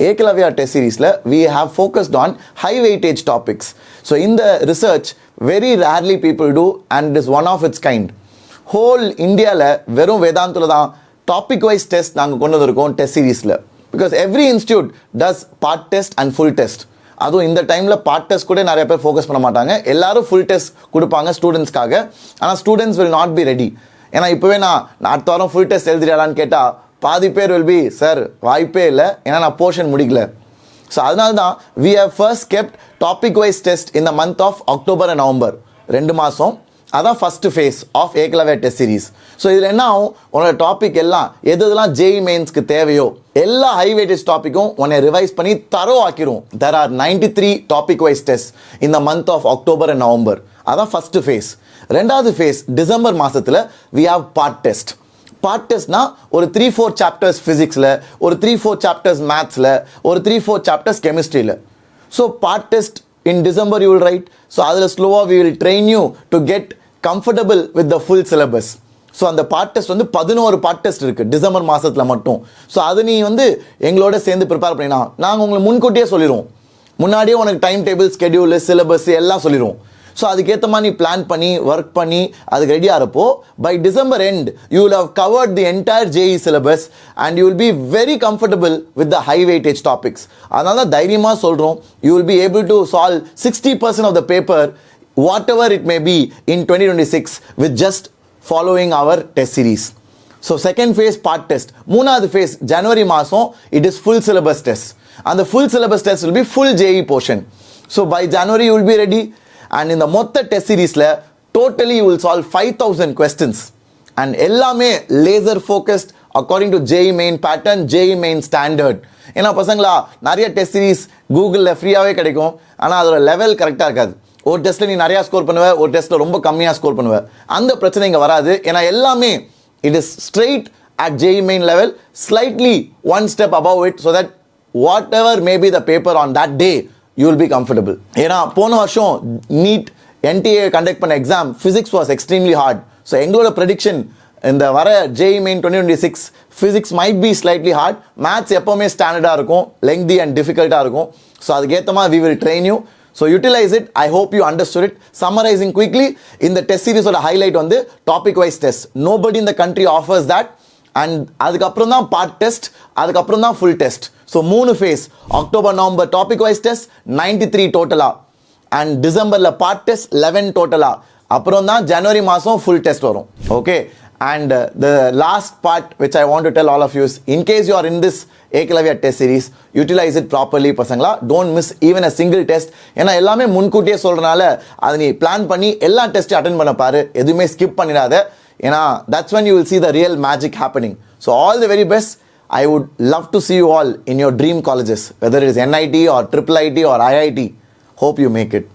Eklavya test series we have focused on high weightage topics. So in the research, very rarely people do, and it is one of its kind. Whole India verum Vedantula da topic wise test நாங்க கொண்டு வந்திருக்கோம் test சீரிஸ்ல. Because every institute does part test and full test. அதுவும் இந்த டைமில் part test கூட நிறைய பேர் focus பண்ண மாட்டாங்க. எல்லாரும் ஃபுல் டெஸ்ட் கொடுப்பாங்க ஸ்டூடெண்ட்ஸ்க்காக. ஆனால் students will not be ready. ஏன்னா இப்போவே நான் அடுத்த வாரம் ஃபுல் டெஸ்ட் எழுதுறியாடான்னு கேட்டால் பாதி பேர் வில் பி சார் வாய்ப்பே இல்லை, ஏன்னா நான் போர்ஷன் முடிக்கல. ஸோ அதனால தான் we have first kept topic wise test இந்த month of October and November 2 மாதம். அதான் first phase of Eklavya test series. So இதில் என்ன ஆகும், உன்னோட டாபிக் எல்லாம் எதுலாம் ஜேஇ மெயின்ஸ்க்கு தேவையோ எல்லா ஹை வெயிட்டேஜ் டாப்பிக்கும் உன்னை ரிவைஸ் பண்ணி தரோ ஆக்கிரும். There are 93 topic wise test இந்த month of October and November. அதான் ஃபர்ஸ்ட் ஃபேஸ். ரெண்டாவது ஃபேஸ் டிசம்பர் மாதத்தில் we have part test. Part டெஸ்ட்னா ஒரு 3-4 சாப்டர்ஸ் ஃபிசிக்ஸில், ஒரு 3-4 சாப்டர்ஸ் மேத்ஸில், ஒரு 3-4 சாப்டர்ஸ் கெமிஸ்ட்ரியில். So part test in December you will write. So அதில் ஸ்லோவாக we will train you to get comfortable with the full syllabus. So அந்த பார்ட் டெஸ்ட் 11 பார்ட் டெஸ்ட் இருக்குது டிசம்பர் மாதத்தில் மட்டும். ஸோ அது நீ எங்களோட சேர்ந்து ப்ரிப்பேர் பண்ணினா நாங்கள் உங்களுக்கு முன்கூட்டியே சொல்லிடுவோம். முன்னாடியே உனக்கு டைம் டேபிள், ஸ்கெடியூல், சிலபஸ் எல்லாம் சொல்லிடுவோம். ஸோ அதுக்கேற்ற மாதிரி நீ பிளான் பண்ணி ஒர்க் பண்ணி அதுக்கு ரெடியாக இருப்போ by December end you will have covered the entire JEE syllabus and you will be very comfortable with the high weightage topics. அதனால தான் தைரியமாக சொல்கிறோம், you will be able to solve 60% of the paper whatever it may be in 2026 with just following our test series. So second phase part test. மூணாவது phase January மாசம் it is full syllabus test. And the full syllabus test will be full JEE portion. So by January you will be ready, and in the மொத்த test seriesல totally you will solve 5000 questions and எல்லாமே laser focused according to JEE main pattern, JEE main standard. ஏன்னா பசங்களா நிறைய test series கூகுளில் ஃப்ரீயாகவே கிடைக்கும், ஆனால் அதோட லெவல் கரெக்டாக இருக்காது. ஒரு டெஸ்ட்டில் நீ நிறையா ஸ்கோர் பண்ணுவ, ஒரு டெஸ்ட்டில் ரொம்ப கம்மியாக ஸ்கோர் பண்ணுவ. அந்த பிரச்சனை இங்கே வராது. ஏன்னா எல்லாமே it is straight at JEE main level, slightly one step above it, so that whatever may be the paper on that day you will be comfortable. ஏன்னா போன வருஷம் நீட் என்டிஏ கண்டக்ட் பண்ண exam physics was extremely hard. So எங்களோட prediction இந்த வர JEE main 2026 physics might be slightly hard, maths எப்போவுமே ஸ்டாண்டர்டாக இருக்கும், லெங்தி அண்ட் டிஃபிகல்ட்டாக இருக்கும். ஸோ அதுக்கேற்ற மாதிரி we will train you. So utilize it. I hope you understood it. Summarizing quickly, in the test series oda highlight topic wise test. Nobody in the country offers that. And adukapram dhaan part test, adukapram dhaan full test. So 3 phase, October November topic wise test 93 total, and December la part test 11 total. Apram dhaan January maasam full test varum. Okay. And the last part which I want to tell all of you is, in case you are in this Eklavya test series, utilize it properly பசங்களா. Don't miss even a single test. ஏன்னா எல்லாமே முன்கூட்டியே சொல்கிறனால அதை நீ plan பண்ணி எல்லா டெஸ்ட்டையும் attend பண்ண பாரு, எதுவுமே ஸ்கிப் பண்ணிடாத. ஏன்னா that's when you will see the real magic happening. So all the very best. I would love to see you all in your dream colleges, whether it is NIT or IIT or IIT. Hope you make it.